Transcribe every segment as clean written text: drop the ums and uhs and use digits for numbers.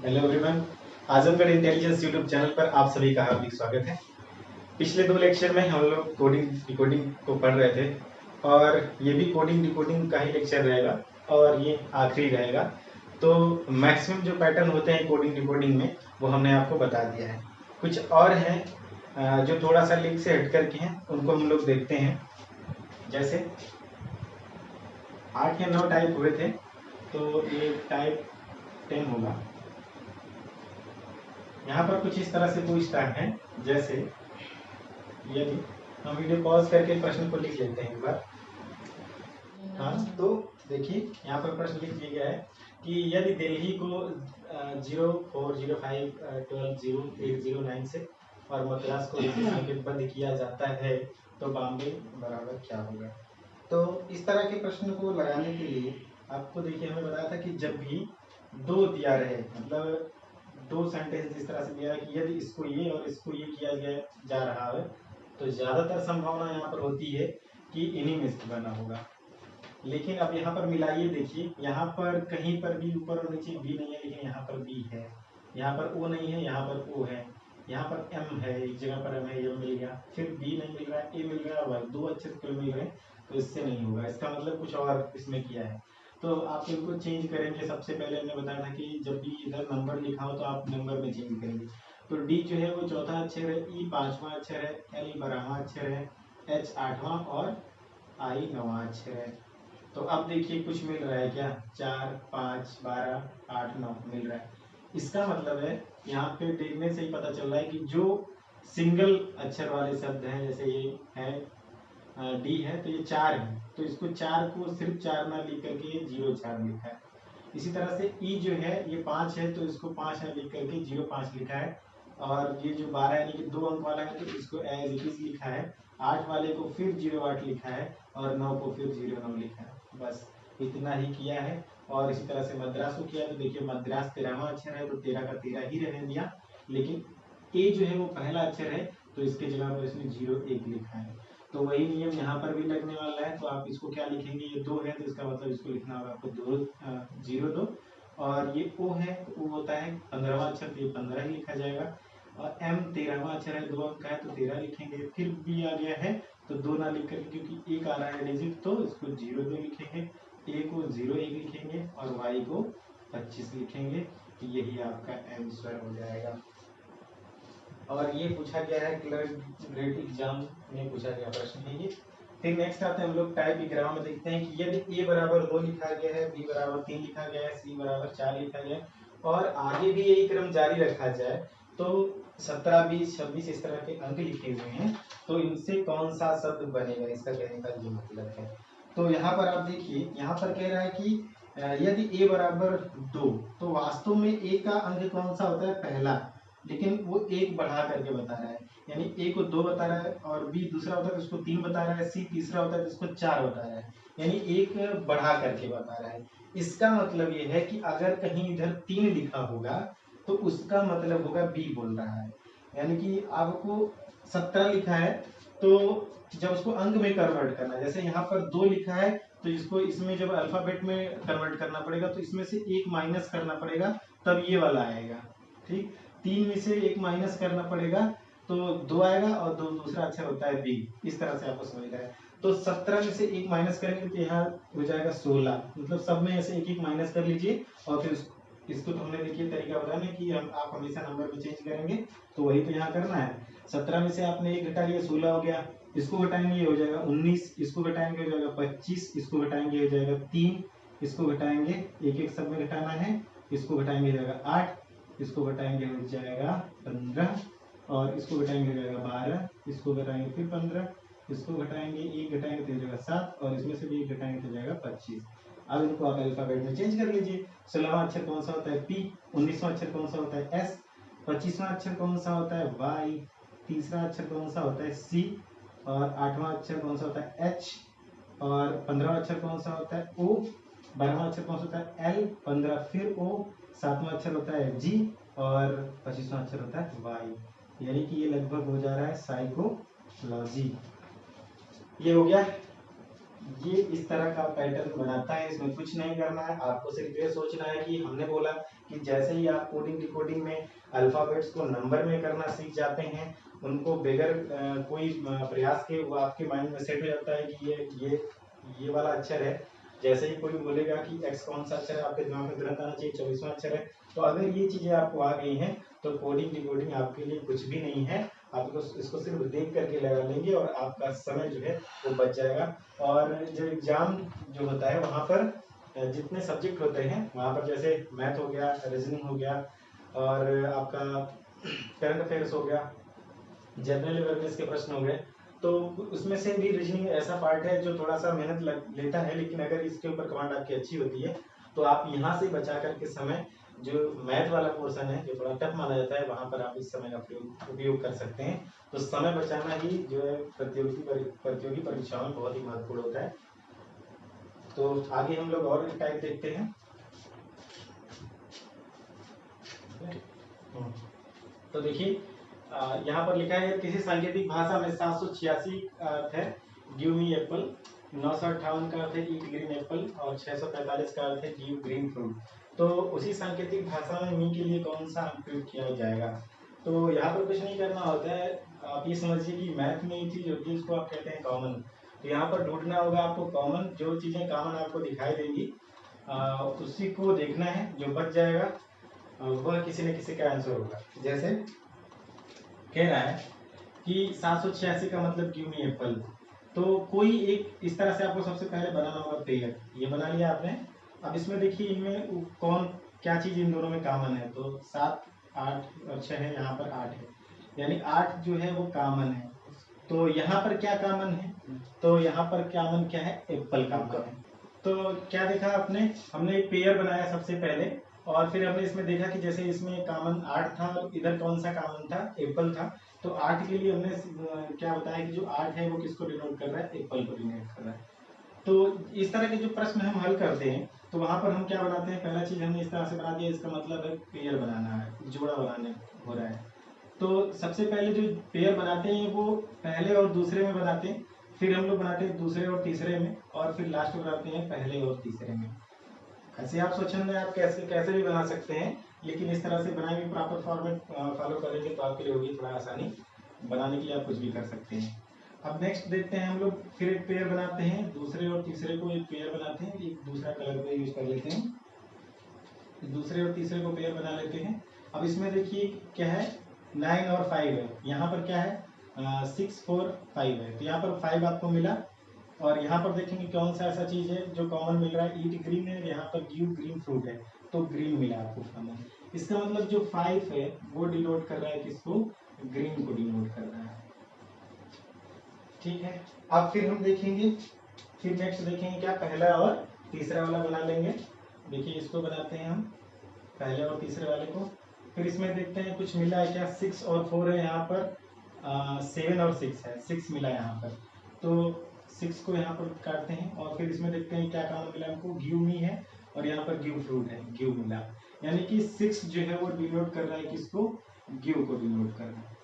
Hello everyone, Azamgarh intelligence YouTube channel पर आप सभी का हार्दिक स्वागत है। पिछले 2 लेक्चर में हम लोग कोडिंग डिकोडिंग को पढ़ रहे थे और ये भी कोडिंग डिकोडिंग का ही लेक्चर रहेगा और ये आखिरी रहेगा। तो मैक्सिमम जो पैटर्न होते हैं कोडिंग डिकोडिंग में वो हमने आपको बता दिया है। कुछ और हैं जो थोड़ा सा लिंक से हट करके हैं, उनको हम लोग देखते हैं। जैसे 8 या 9 टाइप हुए थे, तो ये टाइप 10 होगा। यहाँ पर कुछ इस तरह से पूछता है, जैसे यदि हम वीडियो पॉज करके प्रश्न को लिख लेते हैं एक बार। हाँ, तो देखिए यहाँ पर प्रश्न लिख दिया गया है कि यदि दिल्ली को 0405120809 से और मद्रास को इसी संकेतबद्ध किया जाता है तो बॉम्बे बराबर क्या होगा। तो इस तरह के प्रश्न को लगाने के लिए आपको देखिए हमें बताया था कि जब भी दो दिया रहे, मतलब दो सेंटेंस इस तरह से दिया है कि यदि इसको ये और इसको ये किया जा रहा है तो ज़्यादातर संभावना यहाँ पर होती है कि इन्हीं में से बना होगा। लेकिन अब यहाँ पर मिलाइए, देखिए यहाँ पर कहीं पर भी ऊपर और नीचे बी नहीं है, लेकिन यहाँ पर बी है, यहाँ पर ओ नहीं है, यहाँ पर ओ है, यहाँ पर एम है, एक जगह पर एम है, एम मिल गया, फिर बी नहीं मिल रहा है, ए मिल रहा है, दो अक्षर क्यों मिल रहे हैं, तो इससे नहीं होगा। इसका मतलब कुछ और इसमें किया है। तो आप इनको चेंज करेंगे। सबसे पहले हमने बताया था कि जब भी इधर नंबर लिखा हो तो आप नंबर में चेंज करेंगे। तो डी जो है वो चौथा अक्षर है, ई पांचवा अक्षर है, एल 12वां अक्षर है, एच 8वां और आई 9वां अक्षर है। तो अब देखिए कुछ मिल रहा है क्या, 4, 5, 12, 8, 9 मिल रहा है। इसका मतलब है यहाँ पे देखने से ही पता चल रहा है कि जो सिंगल अक्षर वाले शब्द हैं, जैसे ये है डी है, तो ये 4 है, तो इसको 4 को सिर्फ 4 ना लिख करके 0 4 लिखा है। इसी तरह से ई जो है ये 5 है, तो इसको 5 ना लिख करके 0 5 लिखा है। और ये जो 12 यानी कि 2 अंक वाला है, तो इसको एज इट इज लिखा है। 8 वाले को फिर 0 8 लिखा है और 9 को फिर 0 9 लिखा है। बस इतना ही किया है। और इसी तरह से मद्रास को किया, तो देखिए मद्रास 13वां अक्षर है, तो 13 का 13 ही रहने दिया, लेकिन ए जो है वो पहला अक्षर है, तो इसके जगह पर इसने 0 1 लिखा है। तो वही नियम यहाँ पर भी लगने वाला है। तो आप इसको क्या लिखेंगे, ये 2 है तो इसका मतलब इसको लिखना होगा आपको 0 2। और ये ओ है, तो ओ होता है 15वां अक्षर, तो ये 15 ही लिखा जाएगा। और एम 13वां अक्षर है, 2 अंक का है, तो 13 लिखेंगे। फिर बी आ गया है, तो 2 ना लिख करके, क्योंकि एक आ रहा है डिजिट, तो इसको 0 2 लिखेंगे, ए को 0 1 लिखेंगे और वाई को 25 लिखेंगे। तो यही आपका आंसर हो जाएगा। और ये पूछा गया है क्लर्क ग्रेड एग्जाम में पूछा गया प्रश्न है ये। फिर नेक्स्ट आते हैं हम लोग टाइप ग्राम में, देखते हैं कि यदि ए बराबर 2 लिखा गया है, बी बराबर 3 लिखा गया है, सी बराबर 4 लिखा गया है और आगे भी यही क्रम जारी रखा जाए, तो 17 20 26 इस तरह के अंक लिखे हुए हैं, तो इनसे कौन सा शब्द बनेगा, इसका कहने का ये मतलब है। तो यहाँ पर आप देखिए, यहाँ पर कह रहा है कि यदि ए बराबर 2, तो वास्तव में ए का अंक कौन सा होता है, पहला, लेकिन वो एक बढ़ा करके बता रहा है। यानी ए को 2 बता रहा है और बी दूसरा होता है तो उसको 3 बता रहा है, सी तीसरा होता है तो उसको 4 बता रहा है, यानी एक बढ़ा करके बता रहा है। इसका मतलब ये है कि अगर कहीं इधर 3 लिखा होगा तो उसका मतलब होगा बी बोल रहा है। यानी कि आपको 17 लिखा है, तो जब उसको अंक में कन्वर्ट करना है, जैसे यहाँ पर 2 लिखा है, तो इसको इसमें जब अल्फाबेट में कन्वर्ट करना पड़ेगा, तो इसमें से एक माइनस करना पड़ेगा, तब ये वाला आएगा। ठीक, 3 में से एक माइनस करना पड़ेगा, तो 2 आएगा और 2 दूसरा अक्षर होता है बी। इस तरह से आपको समझ रहा है। तो 17 में से एक माइनस करेंगे तो यहाँ हो जाएगा 16, मतलब सब में ऐसे एक एक माइनस कर लीजिए। और फिर इसको तो हमने देखिए तरीका बताया ना कि आप हमेशा नंबर में चेंज करेंगे, तो वही तो यहाँ करना है। 17 में से आपने एक घटा लिया, 16 हो गया, इसको घटाएंगे ये हो जाएगा 19, इसको घटाएंगे हो जाएगा 25, इसको घटाएंगे हो जाएगा 3, इसको घटाएंगे एक एक सब में घटाना है, इसको घटाएंगे हो जाएगा 8, इसको घटाएंगे हो जाएगा 15, और इसको घटाएंगे हो जाएगा 12, इसको घटाएंगे फिर 15, इसको घटाएंगे एक घटाएंगे तो हो जाएगा 7, और इसमें से भी एक घटाएंगे तो हो जाएगा 25। अब इनको आप अल्फाबेट में चेंज कर लीजिए। 16वां अक्षर कौन सा होता है, पी, 19वां अक्षर कौन सा होता है, एस, 25वां अक्षर कौन सा होता है, वाई, तीसरा अक्षर कौन सा होता है, सी, और 8वां अक्षर कौन सा होता है, एच, और 15वां अक्षर कौन सा होता है, ओ, 12वां अक्षर कौन सा होता है, एल, 15 फिर ओ, 7वां अक्षर होता है जी, और 25वां अक्षर होता है वाई। यानी कि ये लगभग हो जा रहा है साइकोलॉजी। ये हो गया ये इस तरह का पैटर्न बनाता है। इसमें कुछ नहीं करना है, आपको सिर्फ ये सोचना है कि हमने बोला कि जैसे ही आप कोडिंग डिकोडिंग में अल्फ़ाबेट्स को नंबर में करना सीख जाते हैं, उनको बगैर कोई प्रयास के वो आपके माइंड में सेट हो जाता है कि ये वाला अक्षर है। जैसे ही कोई बोलेगा कि एक्स कौन सा अक्षर है, आपके दिमाग में तुरंत आना चाहिए 24वां अक्षर है। तो अगर ये चीज़ें आपको आ गई हैं तो कोडिंग डिकोडिंग आपके लिए कुछ भी नहीं है। आप इसको सिर्फ देख करके लगा लेंगे और आपका समय जो है वो बच जाएगा। और जो एग्ज़ाम जो होता है वहाँ पर जितने सब्जेक्ट होते हैं वहाँ पर जैसे मैथ हो गया, रीजनिंग हो गया और आपका करंट अफेयर्स हो गया, जनरल अवेयरनेस के प्रश्न हो गए, तो उसमें से भी रीजनिंग ऐसा पार्ट है जो थोड़ा सा मेहनत लेता है, लेकिन अगर इसके ऊपर कमांड आपकी अच्छी होती है तो आप यहाँ से बचा करके समय, जो मैथ वाला पोर्शन है जो थोड़ा टफ माना जाता है, वहाँ पर आप इस समय का उपयोग कर सकते हैं। तो समय बचाना ही जो है प्रतियोगी परीक्षाओं में बहुत ही महत्वपूर्ण होता है। तो आगे हम लोग और टाइप देखते हैं। तो देखिए यहाँ पर लिखा है किसी सांकेतिक भाषा में 786 का अर्थ है गिव मी एप्पल, 958 का अर्थ है ईट ग्रीन एप्पल और 645 का अर्थ है गिव ग्रीन फ्रूट। तो उसी सांकेतिक भाषा में मी के लिए कौन सा प्रयोग किया जाएगा? तो यहाँ पर कुछ नहीं करना होता है, आप ये समझिए कि मैथ में एक चीज़ होती है उसको आप कहते हैं कॉमन। तो यहाँ पर ढूंढना होगा आपको कॉमन, जो चीज़ें कॉमन आपको दिखाई देंगी उसी को देखना है, जो बच जाएगा वह किसी न किसी का आंसर होगा। जैसे कह रहा है कि 786 का मतलब गिव मी एप्पल, तो कोई एक इस तरह से आपको सबसे पहले बनाना होगा पेयर। ये बना लिया आपने। अब इसमें देखिए इनमें कौन क्या चीज़ इन दोनों में कॉमन है, तो 7 8 और 6 है, यहाँ पर 8 है, यानी 8 जो है वो कॉमन है। तो यहाँ पर क्या कॉमन है, तो यहाँ पर कॉमन क्या है, एप्पल कॉमन है। तो क्या देखा आपने, हमने एक पेयर बनाया सबसे पहले और फिर हमने इसमें देखा कि जैसे इसमें कॉमन 8 था और इधर कौन सा कॉमन था, एप्पल था। तो 8 के लिए हमने क्या बताया कि जो 8 है वो किसको डिनोट कर रहा है, एप्पल को डिनोट कर रहा है। तो इस तरह के जो प्रश्न हम हल करते हैं तो वहाँ पर हम क्या बनाते हैं, पहला चीज़ हमने इस तरह से बना दिया, इसका मतलब है पेयर बनाना है, जोड़ा बनाने हो रहा है। तो सबसे पहले जो पेयर बनाते हैं वो पहले और दूसरे में बनाते हैं, फिर हम लोग बनाते हैं दूसरे और तीसरे में, और फिर लास्ट में बनाते हैं पहले और तीसरे में। ऐसे आप स्वच्छंद में आप कैसे कैसे भी बना सकते हैं, लेकिन इस तरह से बनाएंगे प्रॉपर फॉर्मेट फॉलो करेंगे तो आपके लिए होगी थोड़ा आसानी, बनाने के लिए आप कुछ भी कर सकते हैं। अब नेक्स्ट देखते हैं हम लोग, फिर एक पेयर बनाते हैं, दूसरे और तीसरे को एक पेयर बनाते हैं, एक दूसरा कलर को यूज कर लेते हैं, दूसरे और तीसरे को पेयर बना लेते हैं। अब इसमें देखिए क्या है, 9 और 5 है, यहाँ पर क्या है 6 4 5 है, तो यहाँ पर 5 आपको मिला। और यहाँ पर देखेंगे कौन सा ऐसा चीज़ है जो कॉमन मिल रहा है, ईट ग्रीन है, यहाँ पर गिव ग्रीन फ्रूट है, तो ग्रीन मिला आपको कॉमन। इसका मतलब जो 5 है वो डिनोट कर रहा है किसको, ग्रीन को डिनोट कर रहा है। ठीक है, अब फिर हम देखेंगे, फिर नेक्स्ट देखेंगे क्या, पहला और तीसरा वाला बना लेंगे। देखिए इसको बनाते हैं हम, पहले और तीसरे वाले को। फिर इसमें देखते हैं कुछ मिला है क्या, 6 और 4 है, यहाँ पर 7 और 6 है, 6 मिला यहाँ पर, तो 6 को यहाँ पर काटते हैं। और फिर इसमें देखते हैं क्या काम मिला हमको, गिव मी है और यहाँ पर गिव फ्रूट है, गिव मिला, यानी कि 6 जो है वो डिनोट कर रहा है किसको, गिव को डिनोट कर रहा है।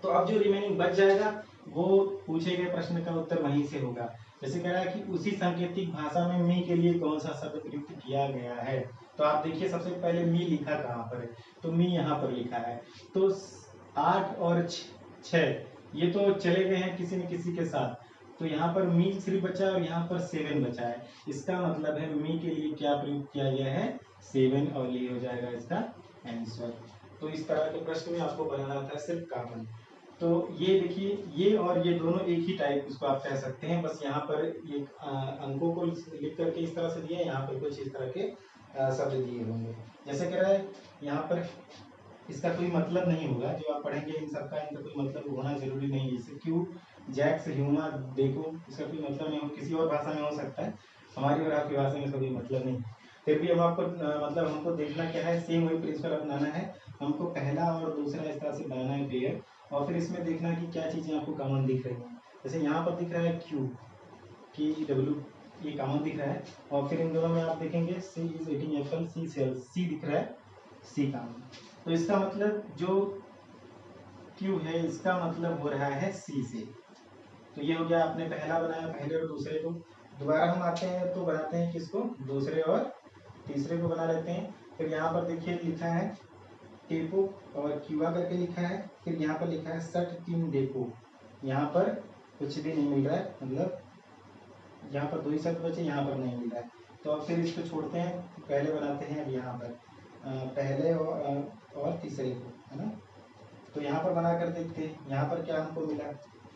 तो अब जो रिमेनिंग बच जाएगा वो पूछे गए प्रश्न का उत्तर वहीं से होगा। जैसे कह रहा है कि उसी सांकेतिक भाषा में मी के लिए कौन सा शब्द प्रयुक्त किया गया है, तो आप देखिए सबसे पहले मी लिखा कहाँ पर है, तो मी यहाँ पर लिखा है। तो 8 और 6 ये तो चले गए हैं किसी न किसी के साथ, तो यहाँ पर मी सिर्फ बचा और यहाँ पर 7 बचा है। इसका मतलब है मी के लिए क्या प्रयुक्त किया गया है, 7, और ये हो जाएगा इसका आंसर। तो इस तरह के प्रश्न में आपको बनाना था सिर्फ कॉमन। तो ये देखिए ये और ये दोनों एक ही टाइप इसको आप कह सकते हैं, बस यहाँ पर एक अंकों को लिख करके इस तरह से दिया है, यहाँ पर कुछ इस तरह के शब्द दिए होंगे। जैसे कह रहा है यहाँ पर इसका कोई मतलब नहीं होगा, जो आप पढ़ेंगे इन सबका इनका कोई मतलब होना जरूरी नहीं है। जैसे क्यों, जैक्स, ह्यूमा, देखो, इसका कोई मतलब नहीं हो, किसी और भाषा में हो सकता है, हमारी और आपकी भाषा में इसका कोई मतलब नहीं। फिर भी हम आपको मतलब हमको देखना क्या है, सेम वही प्रिंसिपल अपनाना है, हमको पहला और दूसरा इस तरह से बनाना है पेयर, और फिर इसमें देखना है कि क्या चीज़ें आपको कॉमन दिख रही हैं। जैसे यहाँ पर दिख रहा है क्यू, की डब्ल्यू, ये कॉमन दिख रहा है, और फिर इन दोनों में आप देखेंगे she is eating apple, she sells, she दिख रहा है, सी कॉमन। तो इसका मतलब जो क्यू है इसका मतलब हो रहा है सी से, तो ये हो गया, आपने पहला बनाया, पहले और दूसरे को। दोबारा हम आते हैं तो बनाते हैं किसको, दूसरे और तीसरे को बना लेते हैं। फिर यहाँ पर देखिए लिखा है टेपो और क्यूआ करके लिखा है, फिर यहाँ पर लिखा है सट तीन डेपो। यहाँ पर कुछ भी नहीं मिल रहा है, मतलब यहाँ पर 2 ही शब्द बचे, यहाँ पर नहीं मिल रहा है। तो अब फिर इसको छोड़ते हैं, पहले बनाते हैं अब यहाँ पर पहले और तीसरे को, है ना। तो यहाँ पर बना कर देखते हैं, यहाँ पर क्या हमको मिला,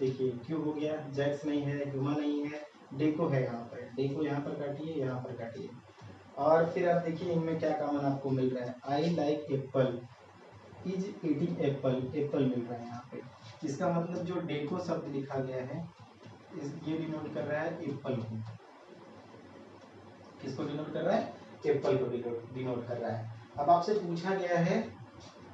देखिए क्यू हो गया, जैक्स नहीं है, गुमा नहीं है, डेको है, यहाँ पर डेको यहाँ पर काटिए, यहाँ पर काटिए। और फिर आप देखिए इनमें क्या कॉमन आपको मिल रहा है, I like apple, is eating apple, apple मिल रहा है यहाँ पे। इसका मतलब जो डेको शब्द लिखा गया है ये डिनोट कर रहा है एप्पल को। किसको डिनोट कर रहा है, एप्पल को डिनोट कर रहा है। अब आपसे पूछा गया है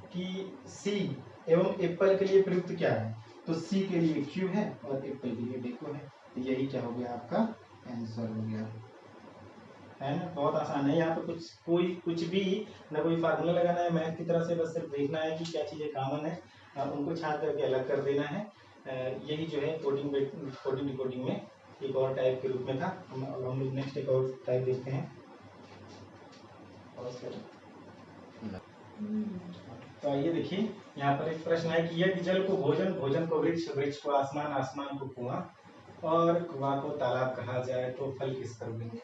कि सी एवं एप्पल के लिए प्रयुक्त क्या है, तो सी के लिए क्यू है और एप्पल के लिए डेको है। तो यही क्या हो गया, आपका आंसर हो गया, है ना। बहुत आसान है, यहाँ पे कुछ भी ना कोई फार्मूला लगाना है मैथ की तरह से, बस सिर्फ देखना है कि क्या चीजें कॉमन है, उनको छांट करके अलग कर देना है। यही जो है कोडिंग डिकोडिंग में एक और टाइप के रूप में था। अब हम लोग नेक्स्ट एक और टाइप देखते हैं। तो आइए देखिए, यहाँ पर एक प्रश्न है कि यदि जल को भोजन, भोजन को वृक्ष, वृक्ष को आसमान, आसमान को कुआं और कुआं को तालाब कहा जाए तो फल किस पर उगेंगे।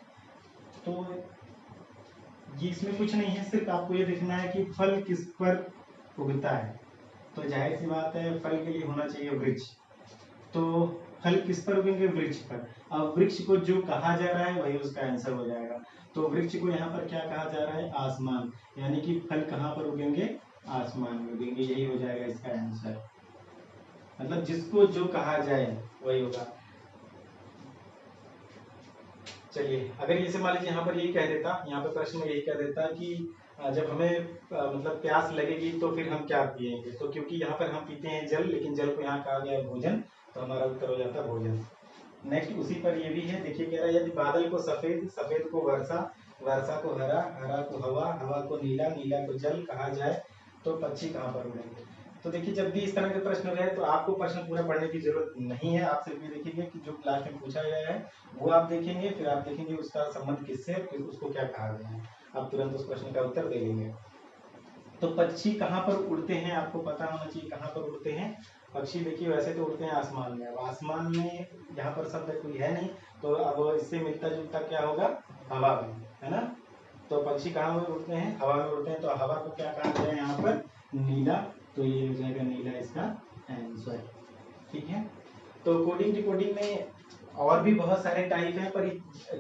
तो ये इसमें कुछ नहीं है, सिर्फ आपको ये देखना है कि फल किस पर उगता है। तो जाहिर सी बात है फल के लिए होना चाहिए वृक्ष, तो फल किस पर उगेंगे, वृक्ष पर। अब वृक्ष को जो कहा जा रहा है वही उसका आंसर हो जाएगा। तो वृक्ष को यहाँ पर क्या कहा जा रहा है, आसमान, यानी कि फल कहाँ पर उगेंगे, आसमान में उगेंगे, यही हो जाएगा इसका आंसर। मतलब जिसको जो कहा जाए वही होगा। चलिए, अगर जैसे मान लीजिए यहाँ पर यही कह देता, यहाँ पे प्रश्न में यही कह देता कि जब हमें मतलब प्यास लगेगी तो फिर हम क्या पिएंगे, तो क्योंकि यहाँ पर हम पीते हैं जल, लेकिन जल को यहाँ कहा गया है भोजन, तो हमारा उत्तर हो जाता है भोजन। नेक्स्ट उसी पर ये भी है, देखिए कह रहा है यदि बादल को सफेद, सफेद को वर्षा, वर्षा को हरा, हरा को हवा, हवा को नीला, नीला को जल कहा जाए तो पक्षी कहाँ पर उड़ेंगे। तो देखिए जब भी इस तरह के प्रश्न रहे तो आपको प्रश्न पूरा पढ़ने की जरूरत नहीं है, आप सिर्फ ये देखेंगे कि जो क्लास में पूछा गया है वो आप देखेंगे, फिर आप देखेंगे उसका संबंध किससे, फिर उसको क्या कहा गया है, आप तुरंत उस प्रश्न का उत्तर दे लेंगे। तो पक्षी कहाँ पर उड़ते हैं, आपको पता होना चाहिए कहाँ पर उड़ते हैं पक्षी। देखिए वैसे तो उड़ते हैं आसमान में, अब आसमान में यहाँ पर शब्द कोई है नहीं, तो अब इससे मिलता जुलता क्या होगा, हवा में, है ना। तो पक्षी कहाँ पर उड़ते हैं, हवा में उड़ते हैं, तो हवा को क्या कहा गया है यहाँ पर, नीला, तो ये हो जाएगा नीला इसका आंसर। ठीक है, तो कोडिंग डिकोडिंग में और भी बहुत सारे टाइप हैं, पर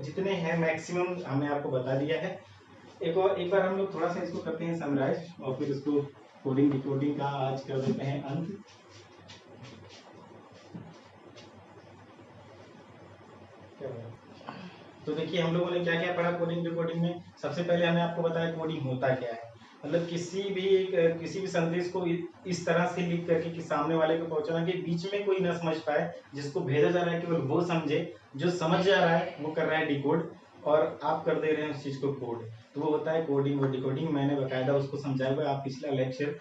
जितने हैं मैक्सिमम हमने आपको बता दिया है। एक बार हम लोग थोड़ा सा इसको करते हैं समराइज, और फिर इसको कोडिंग डिकोडिंग का आज कर देते हैं अंत। तो देखिए हम लोगों ने क्या क्या पढ़ा कोडिंग डिकोडिंग में। सबसे पहले हमने आपको बताया कोडिंग होता क्या है, मतलब किसी भी संदेश को इस तरह से लिख करके कि सामने वाले को पहुंचाना कि बीच में कोई ना समझ पाए, जिसको भेजा जा रहा है केवल वो समझे, जो समझ जा रहा है वो कर रहा है डिकोड, और आप कर दे रहे हैं उस चीज को कोड, तो वो होता है कोडिंग और डिकोडिंग। मैंने बकायदा उसको समझाया हुआ, आप पिछला लेक्चर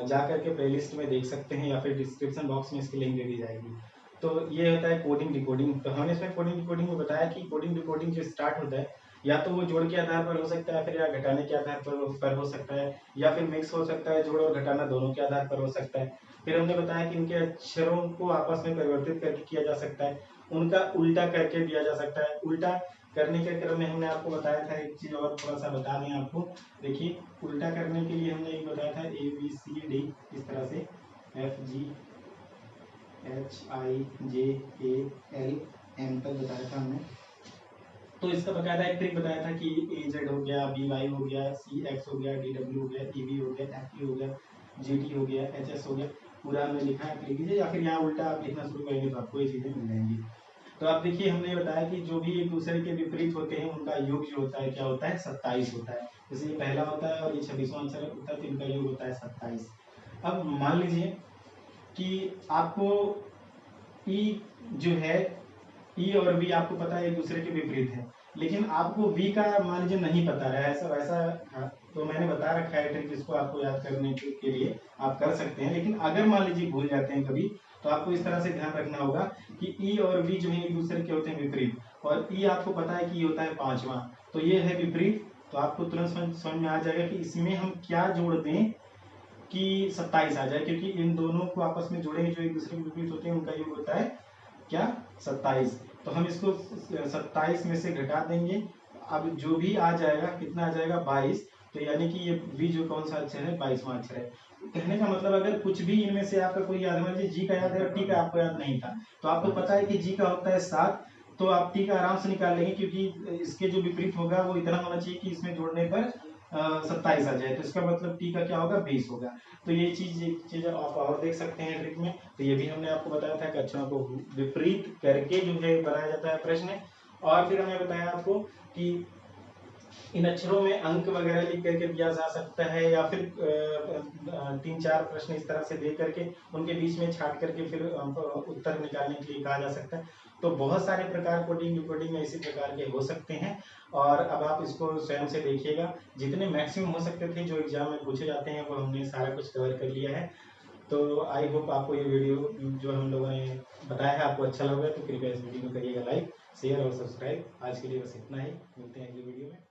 जा करके प्लेलिस्ट में देख सकते हैं, या फिर डिस्क्रिप्शन बॉक्स में इसकी लिंक दे दी जाएगी। तो ये होता है कोडिंग डिकोडिंग। तो हमने इसमें कोडिंग डिकोडिंग में बताया कि कोडिंग डिकोडिंग जो स्टार्ट होता है या तो वो जोड़ के आधार पर हो सकता है, फिर या घटाने के आधार पर हो सकता है, या फिर मिक्स हो सकता है, जोड़ और घटाना दोनों के आधार पर हो सकता है। फिर हमने बताया कि इनके अक्षरों को आपस में परिवर्तित करके किया जा सकता है, उनका उल्टा करके दिया जा सकता है। उल्टा करने के क्रम में हमने आपको बताया था एक चीज और थोड़ा सा बता दें आपको। देखिए उल्टा करने के लिए हमने एक बताया था ABCD, इस तरह से FGHIJKLM तक बताया था हमने। तो इसका बकायदा एक ट्रिक बताया था कि AZ हो गया, BY हो गया, CX हो गया, DW हो गया, EB हो गया, FE हो गया, GT हो गया, HS हो गया, पूरा हमने लिखा है, लिख लीजिए, या फिर यहाँ उल्टा आप लिखना शुरू करेंगे तो आपको ये चीजें मिल जाएंगी। तो आप देखिए हमने बताया कि जो भी एक दूसरे के विपरीत होते हैं उनका योग जो होता है क्या होता है, 27 होता है। जैसे ये पहला होता है और ये 26वां आंसर होता है, तो इनका योग होता है 27। अब मान लीजिए कि आपको ई जो है, ई और बी आपको पता है एक दूसरे के विपरीत है, लेकिन आपको वी का मान लीजिए नहीं पता है, ऐसा वैसा। तो मैंने बता रखा है ट्रिक, इसको आपको याद करने के लिए आप कर सकते हैं, लेकिन अगर मान लीजिए भूल जाते हैं कभी, तो आपको इस तरह से ध्यान रखना होगा कि ई और वी जो है एक दूसरे के होते हैं विपरीत, और ई आपको पता है कि ये होता है 5वां, तो ये है विपरीत। तो आपको तुरंत समझ में आ जाएगा कि इसमें हम क्या जोड़ दें कि 27 आ जाए, क्योंकि इन दोनों को आपस में जोड़ेंगे जो एक दूसरे के विपरीत होते हैं, उनका योग होता है क्या 27। तो हम इसको 27 में से घटा देंगे, अब जो भी आ जाएगा कितना आ जाएगा 22। तो यानी कि ये वी जो कौन सा अक्षर है 22वां अक्षर है। कहने का मतलब अगर कुछ भी इनमें से आपका कोई याद, मान लीजिए जी का याद है और टी का आपको याद नहीं था, तो आपको पता है कि जी का होता है 7, तो आप टी का आराम से निकाल लेंगे, क्योंकि इसके जो विपरीत होगा वो इतना होना चाहिए कि इसमें जोड़ने पर 27 आ जाए, तो इसका मतलब टी का क्या होगा 20 होगा। तो ये एक चीज आप और देख सकते हैं ट्रिक में। तो ये भी हमने आपको बताया था कि अक्षरों को विपरीत करके जो है बनाया जाता है प्रश्न। और फिर हमने बताया आपको कि इन अक्षरों में अंक वगैरह लिख करके दिया जा सकता है, या फिर 3-4 प्रश्न इस तरह से दे करके उनके बीच में छाट करके फिर उत्तर निकालने के लिए कहा जा सकता है। तो बहुत सारे प्रकार कोडिंग डिकोडिंग में इसी प्रकार के हो सकते हैं, और अब आप इसको स्वयं से देखिएगा। जितने मैक्सिमम हो सकते थे जो एग्जाम में पूछे जाते हैं वो हमने सारा कुछ कवर कर लिया है। तो आई होप आपको ये वीडियो जो हम लोगों ने बताया है आपको अच्छा लगा, तो कृपया इस वीडियो को करिएगा लाइक, शेयर और सब्सक्राइब। आज के लिए बस इतना ही, मिलते हैं अगली वीडियो में।